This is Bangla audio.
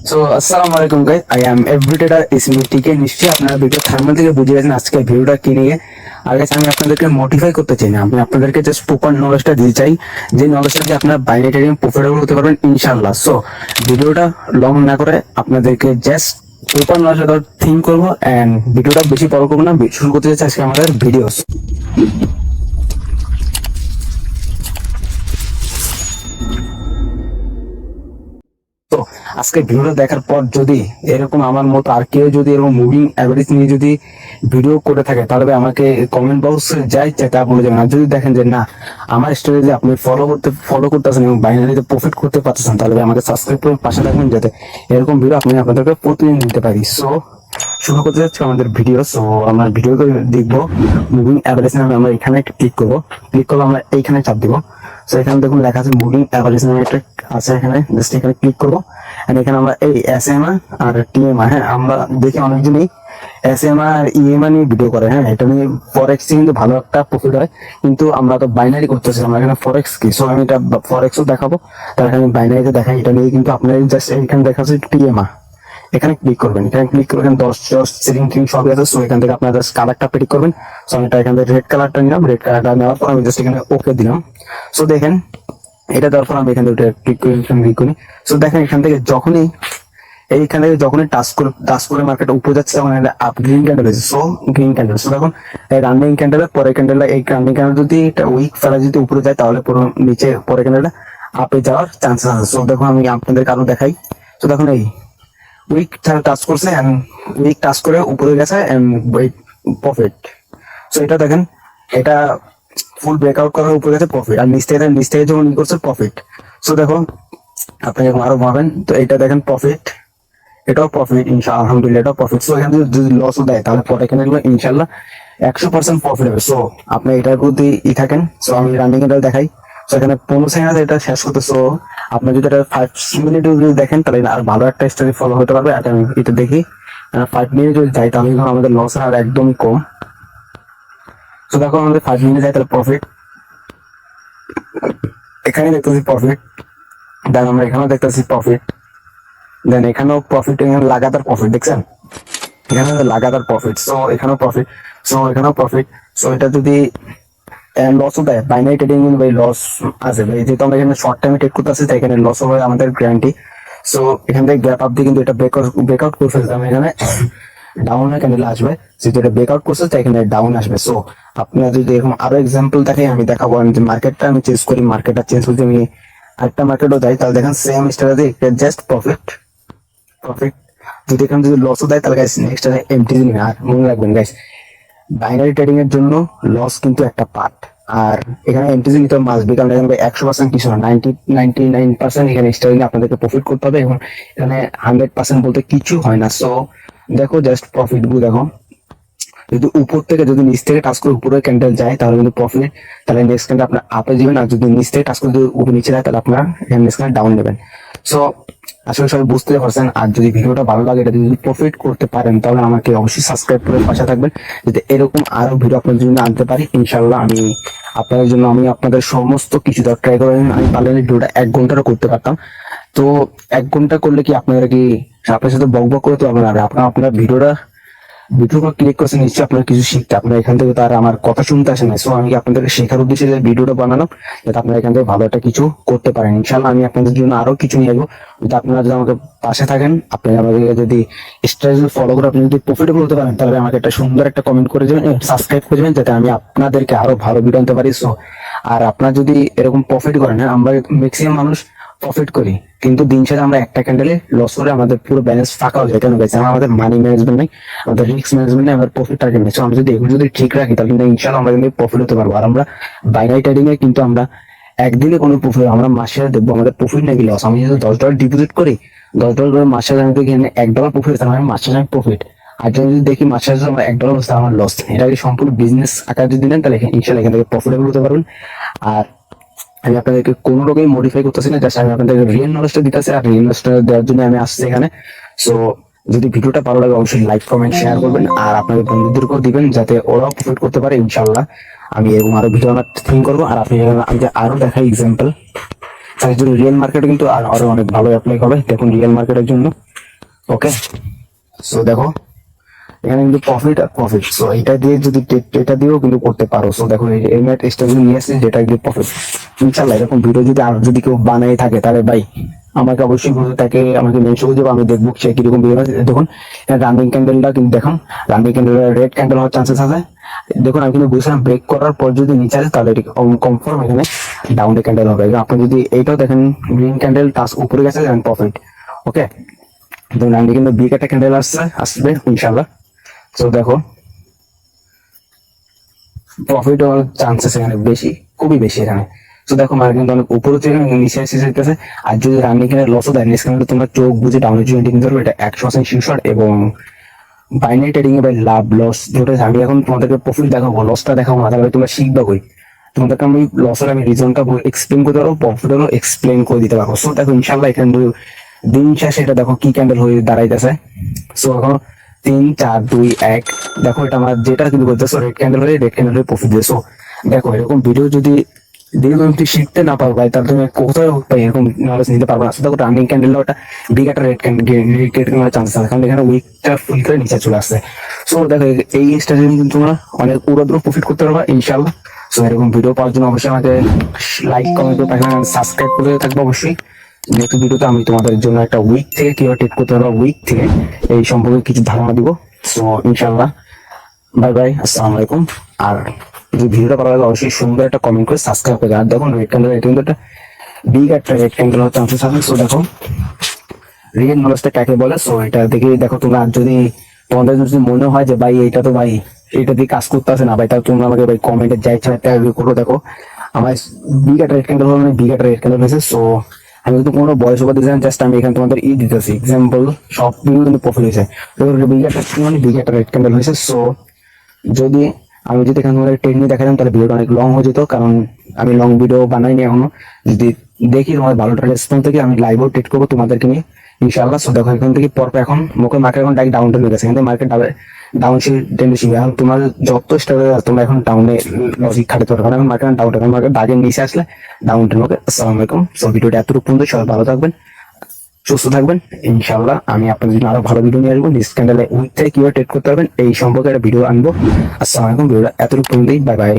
সো আসসালামু আলাইকুম guys, I am every trader ইসমি টিকে। নিশ্চয়ই আপনারা ভিডিও থাম্বনেল থেকে বুঝে গেছেন আজকে ভিডিওটা কি নিয়ে। আর গাইস, আমি আপনাদেরকে মোটিফাই করতে চাই না, আমি আপনাদেরকে জাস্ট প্রপার নলেজটা দিতে চাই, যে নলেজটা দিয়ে আপনারা বাইরে ট্রেডিং প্রফিটেবল হতে পারবেন ইনশাআল্লাহ। সো ভিডিওটা লং না করে আপনাদেরকে জাস্ট প্রপার নলেজটা থিঙ্ক করবো এন্ড ভিডিওটা বেশি বড় করবো না, শুরু করতে চাচ্ছি আজকে আমাদের ভিডিও। তো আজকে ভিডিওটা দেখার পর যদি এরকম আমার মতো আর কেউ যদি এরকম মুভিং অ্যাভারেজ নিয়ে যদি ভিডিও করে থাকে, তাহলে আমাকে কমেন্ট বক্সে যাই তা বলে যাবেন। আর যদি দেখেন যে না, আমার স্টোরেজে আপনি ফলো করতেছেন এবং বাইনারিতে প্রফিট করতে পারতেছেন, তাহলে আমাকে সাবস্ক্রাইব করে পাশে রাখবেন, যাতে এরকম ভিডিও আপনি আপনাদেরকে প্রতিদিন দিতে পারি। সো শুরু করতে যাচ্ছি আমাদের ভিডিও। সো আমরা ভিডিওতে দেখবো মুভিং অ্যাভারেজ নামে। আমরা এখানে ক্লিক করবো, আমরা এইখানে চাপ দিব। সো এখানে দেখুন লেখা আছে মুভিং অ্যাভারেজ নামে একটা আছে, এখানে জাস্ট এখানে ক্লিক করবো। এখানে আমরা এই এসএমআর আর টিএমআর, হ্যাঁ আমরা দেখি অনেকজনই এসএমআর আর ইএমআই নিয়ে ভিডিও করে। হ্যাঁ, এটা নিয়ে ফরেক্স কিন্তু ভালো একটা প্রফিট হয়, কিন্তু আমরা তো বাইনারি করতেছি, আমরা এখানে ফরেক্স কি। সো আমি এটা ফরেক্সও দেখাবো, তার এখানে বাইনারিতে দেখাই। এটা নিয়ে কিন্তু আপনার জাস্ট এখানে দেখা যাচ্ছে টিএমআর, এখানে ক্লিক করবেন। এখানে ক্লিক করে 10 সিলিং টিলিং সবই আছে। সো এখান থেকে আপনার জাস্ট কালারটা পিক করবেন। সো আমি এটা এখান থেকে রেড কালারটা নিলাম, রেড কালারটা নেওয়ার পর আমি জাস্ট এখানে ওকে দিলাম। সো দেখেন এটা দেওয়ার পর আমি এখান থেকে ক্লিক করি। সো দেখেন এখান থেকে যখনই টাচ করে মার্কেট উপরে যাচ্ছে, তখন আপ গ্রিন ক্যান্ডেল হয়েছে। So green candle. সো দেখুন এই রানিং ক্যান্ডেলের পরে ক্যান্ডেলটা, এই রানিং ক্যান্ডেল যদি এটা উইক ফেলা যদি উপরে যায়, তাহলে পুরো নিচে পরে ক্যান্ডেলটা আপে যাওয়ার চান্সেস আছে। সো দেখুন আমি আপনাদের কারণ দেখাই। তো দেখুন এই উইক টাচ করছে এন্ড উইক টাচ করে উপরে গেছে এন্ড প্রফিট। সো এটা দেখেন, এটা ফুল ব্রেকআউট করার উপরে গেছে প্রফিট, আর নিচ থেকে যখন করছে প্রফিট। সো দেখো আপনি যখন আরো ভাবেন, তো এটা দেখেন প্রফিট, এটাও প্রফিট ইনশাআল্লাহ, আলহামদুলিল্লাহ এটাও প্রফিট। সো এখানে যদি লসও দেয়, তাহলে পরে এখানে ইনশাআল্লাহ 100% প্রফিট হবে। সো আপনি এটার প্রতি থাকেন। সো আমি রানিং এটা দেখাই। সো এখানে 15 সেকেন্ড এটা শেষ করতে। সো আপনি যদি এটা 5 মিনিট যদি দেখেন, তাহলে আর ভালো একটা স্টোরি ফলো হতে পারবে। আর আমি এটা দেখি 5 মিনিট যদি যাই, তাহলে আমাদের লস আর একদমই কম। তো দেখো আমাদের 5 মিনিট যায়, তাহলে প্রফিট এখানে দেখতেছি প্রফিট, দেন আমরা এখানেও দেখতেছি প্রফিট, দেন এখানেও প্রফিট, এখানে লাগাতার প্রফিট দেখছেন, এখানে লাগাতার প্রফিট। সো এখানেও প্রফিট, সো এখানেও প্রফিট। সো এটা যদি লসও দেয়, বাইনারি ট্রেডিং ভাই লস আছে ভাই, যেহেতু আমরা এখানে শর্ট টাইমে ট্রেড করতেছি, তাই এখানে লস হবে আমাদের গ্যারান্টি। সো এখান থেকে গ্যাপ আপ দিয়ে কিন্তু এটা ব্রেকআউট করে ফেলছে। আমি এখানে ডাউনের ক্যান্ডেল আসবে, যেহেতু এটা ব্রেকআউট করছে, তাই এখানে ডাউন আসবে। সো আপনারা যদি এরকম আরো এক্সাম্পল দেখাই, আমি দেখাবো। আমি যে মার্কেটটা আমি চেঞ্জ করি, মার্কেটটা চেঞ্জ করতে আমি আরেকটা মার্কেটও যাই, তাহলে দেখেন সেম স্ট্র্যাটেজি, জাস্ট প্রফিট। যদি এখানে যদি লসও দেয়, তাহলে গাইস নেক্সট এমটি দিন। আর মনে রাখবেন গাইস, বাইনারি ট্রেডিং এর জন্য লস কিন্তু একটা পার্ট, আর এখানে এমটিজি নিতে মাসবি, কারণ এখানে 100% কিছু না, 99% এখানে স্টার্টিং আপনাদেরকে প্রফিট করতে হবে, এবং এখানে 100% বলতে কিছু হয় না। সো দেখো জাস্ট প্রফিট গুলো দেখো, যদি উপর থেকে যদি নিচ থেকে টাচ করে উপরে ক্যান্ডেল যায়, তাহলে কিন্তু প্রফিট, তাহলে নেক্সট ক্যান্ডেল আপনার আপে যাবেন। আর যদি নিচ থেকে টাচ করে যদি উপরে নিচে যায়, তাহলে আপনার এখানে নেক্সট ক্যান্ডেল ডাউন নেবেন। সো আসলে সবাই বুঝতে পারছেন। আর যদি ভিডিওটা ভালো লাগে, এটা যদি প্রফিট করতে পারেন, তাহলে আমাকে অবশ্যই সাবস্ক্রাইব করে পাশে থাকবেন, যাতে এরকম আরো ভিডিও আপনাদের জন্য আনতে পারি ইনশাল্লাহ। আমি আপনাদের জন্য আমি আপনাদের সমস্ত কিছু ট্রাই করে, আমি পারলে ভিডিওটা 1 ঘন্টারও করতে পারতাম। তো 1 ঘন্টা করলে কি আপনারা কি আপনার সাথে বক বক করে তো আপনার ভিডিও ক্লিক করছেন, নিশ্চয়ই আপনার কিছু শিখতে, আপনার এখান থেকে তার আমার কথা শুনতে আসে না। সো আমি আপনাদেরকে শেখার উদ্দেশ্যে যে ভিডিওটা বানালাম, যাতে আপনারা এখান থেকে ভালো একটা কিছু করতে পারেন ইনশাল্লাহ। আমি আপনাদের জন্য আরো কিছু নিয়ে আসবো, যদি আপনারা যদি আমাকে পাশে থাকেন, আপনি আমাকে যদি স্ট্র্যাটেজি ফলো করে আপনি যদি প্রফিটেবল হতে পারেন, তাহলে আমাকে একটা সুন্দর একটা কমেন্ট করে দেবেন, সাবস্ক্রাইব করে দেবেন, যাতে আমি আপনাদেরকে আরো ভালো ভিডিও আনতে পারি। সো আর আপনারা যদি এরকম প্রফিট করেন, হ্যাঁ আমরা ম্যাক্সিমাম মানুষ প্রফিট করি, কিন্তু দিন শেষে আমরা একটা ক্যান্ডেলে লস করে আমাদের পুরো ব্যালেন্স ফাঁকা হয়ে যায়। কেন গেছে? আমাদের মানি ম্যানেজমেন্ট নেই, আমাদের রিস্ক ম্যানেজমেন্ট নেই, আমাদের প্রফিট টার্গেট নেই। আমরা যদি এগুলো যদি ঠিক রাখি, তাহলে কিন্তু ইনশাআল্লাহ আমরা কিন্তু প্রফিট হতে পারবো। আর আমরা বাইনারি ট্রেডিং এ কিন্তু আমরা একদিনে কোনো প্রফিট, আমরা মাসে দেখবো আমাদের প্রফিট নাকি লস। আমি যদি $10 ডিপোজিট করি, $10 করে মাসে আমি দেখি $1 প্রফিট, তাহলে আমি মাসে প্রফিট। আর যদি দেখি মাসে আমার $1 লস, আমার লস। এটা সম্পূর্ণ বিজনেস আকার যদি নেন, তাহলে ইনশাআল্লাহ এখান থেকে প্রফিটেবল হতে পারবেন। আর আমি আপনাদেরকে কোনো রকমই মডিফাই করতেছি না, জাস্ট আমি আপনাদেরকে রিয়েল নলেজটা দিতেছি, আর রিয়েল নলেজটা দেওয়ার জন্য আমি আসছি এখানে। সো যদি ভিডিওটা ভালো লাগে, অবশ্যই লাইক কমেন্ট শেয়ার করবেন, আর আপনাদের বন্ধুদেরকেও দিবেন, যাতে ওরাও প্রফিট করতে পারে ইনশাল্লাহ। আমি এরকম আরো ভিডিও আমার থিঙ্ক করবো। আর আপনি আমি আরো দেখাই এক্সাম্পল, তার জন্য রিয়েল মার্কেটে কিন্তু আরো অনেক ভালো অ্যাপ্লাই হবে। দেখুন রিয়েল মার্কেটের জন্য। ওকে, সো দেখো এখানে কিন্তু প্রফিট আর প্রফিট, সো এটা দিয়ে যদি এটা দিয়েও কিন্তু করতে পারো। সো দেখো এই ম্যাট স্টেবল নিয়ে আসছে যেটা দিয়ে প্রফিট। ইনশাল্লাহ এরকম ভিডিও যদি আর যদি কেউ বানাই থাকে তাহলে ভাই আমাকে অবশ্যই তাকে আমাকে মেনশন করে দেবো, আমি দেখবো সে কিরকম ভিডিও। দেখুন রানিং ক্যান্ডেলটা কিন্তু দেখুন, রানিং ক্যান্ডেল রেড ক্যান্ডেল হওয়ার চান্সেস আছে। দেখুন আমি কিন্তু বুঝলাম ব্রেক করার পর যদি নিচে আসে তাহলে কনফার্ম এখানে ডাউন ক্যান্ডেল হবে। আপনি যদি এইটাও দেখেন গ্রিন ক্যান্ডেল টাচ উপরে গেছে প্রফিট। ওকে, তো রানিং কিন্তু বিগ একটা ক্যান্ডেল আসবে ইনশাল্লাহ। তো দেখো প্রফিট হওয়ার চান্সেস এখানে বেশি, খুবই বেশি এখানে। তো দেখো মার্কেট কিন্তু অনেক উপরে থেকে নিচে এসে যেতেছে। আর যদি রানিং এখানে লসও দেয় নেক্সট কিন্তু তোমরা চোখ বুঝে ডাউনের জন্য নিতে পারবে। এটা 100% শিওর। এবং বাইনারি ট্রেডিং এ ভাই লাভ লস যেটা আমি এখন তোমাদেরকে প্রফিট দেখাবো, লসটা দেখাবো না, তাহলে তোমরা শিখবা কই। তোমাদেরকে আমি লসের আমি রিজনটা এক্সপ্লেন করতে পারবো, প্রফিটেরও এক্সপ্লেন করে দিতে পারবো। সো দেখো ইনশাল্লাহ এখানে দিন শেষে এটা দেখো কি ক্যান্ডেল হয়ে দাঁড়াইতেছে। সো এখন 3 4 2 1 দেখো এটা আমার যেটা কিন্তু বলতেছো রেড ক্যান্ডেল হয়ে প্রফিট দিয়েছো। দেখো এরকম ভিডিও যদি দেখে তুমি শিখতে না পারো ভাই, তাহলে তুমি কোথাও এরকম নলেজ নিতে পারবে না। দেখো রানিং ক্যান্ডেল ওটা বিগ একটা রেড ক্যান্ডেল চান্স আছে, কারণ এখানে উইকটা ফুল করে নিচে চলে আসছে। সো দেখো এই স্টেজে কিন্তু তোমরা অনেক পুরো প্রফিট করতে পারবা ইনশাল্লাহ। সো এরকম ভিডিও পাওয়ার জন্য অবশ্যই আমাকে লাইক কমেন্ট করে সাবস্ক্রাইব করে থাকবো অবশ্যই। নেক্সট ভিডিওতে আমি তোমাদের জন্য একটা উইক থেকে কিভাবে ট্রেড করতে পারবো, উইক থেকে এই সম্পর্কে কিছু ধারণা দিব। সো ইনশাল্লাহ বাই বাই, আসসালামু আলাইকুম। আর যদি ভিডিওটা ভালো লাগে অবশ্যই সুন্দর একটা কমেন্ট করে সাবস্ক্রাইব করে। আর দেখুন রেড ক্যান্ডেল এটা কিন্তু একটা বিগ একটা রেড ক্যান্ডেল হওয়ার চান্সেস আছে। সো দেখো রিয়েল নলেজটা কাকে বলে। সো এটা দেখে দেখো তোমরা যদি তোমাদের যদি মনে হয় যে ভাই এটা তো ভাই এটা দিয়ে কাজ করতে আসে না ভাই, তাহলে তোমরা আমাকে ভাই কমেন্টে যাই ইচ্ছা করো। দেখো আমার বিগ একটা রেড ক্যান্ডেল মানে বিগ একটা রেড ক্যান্ডেল হয়েছে। সো আমি কিন্তু কোনো বয়স ওভার দিচ্ছি না, জাস্ট আমি এখানে তোমাদের দিতেছি এক্সাম্পল, সব ভিডিও কিন্তু প্রফিট হয়েছে। তো বিগ একটা মানে বিগ একটা রেড ক্যান্ডেল হয়েছে। সো যদি আমি যদি এখানে তোমাদের ট্রেড নিয়ে দেখাতাম তাহলে ভিডিওটা অনেক লং হয়ে যেত, কারণ আমি লং ভিডিও বানাইনি এখনো। যদি দেখি তোমাদের ভালো রেসপন্স থেকে আমি লাইভও ট্রেড করবো তোমাদেরকে নিয়ে ইনশাআল্লাহ। সো দেখো এখান থেকে পরপর এখন মুখে মার্কেট এখন ডাইরেক্ট ডাউন হয়ে গেছে, কিন্তু মার্কেট ডাউন টেন্ডেন্সি। এখন তোমার যত স্টার তোমরা এখন ডাউনে লজিক খাটাতে পারো, কারণ এখন মার্কেট ডাউন, এখন মার্কেট দাগের নিচে আসলে ডাউন টেন। ওকে, আসসালামু আলাইকুম। সো ভিডিওটা এতটুকু পর্যন্ত, সবাই ভালো থাকবেন, সুস্থ থাকবেন ইনশাল্লাহ। আমি আপনাদের জন্য আরো ভালো ভিডিও নিয়ে আসবো। নেক্সট ক্যান্ডেলে উইক থেকে কিভাবে ট্রেড করতে পারবেন এই সম্পর্কে একটা ভিডিও আনবো। আসসালামু আলাইকুম। ভিডিওটা এতটুকু পর্যন্তই, বাই বাই।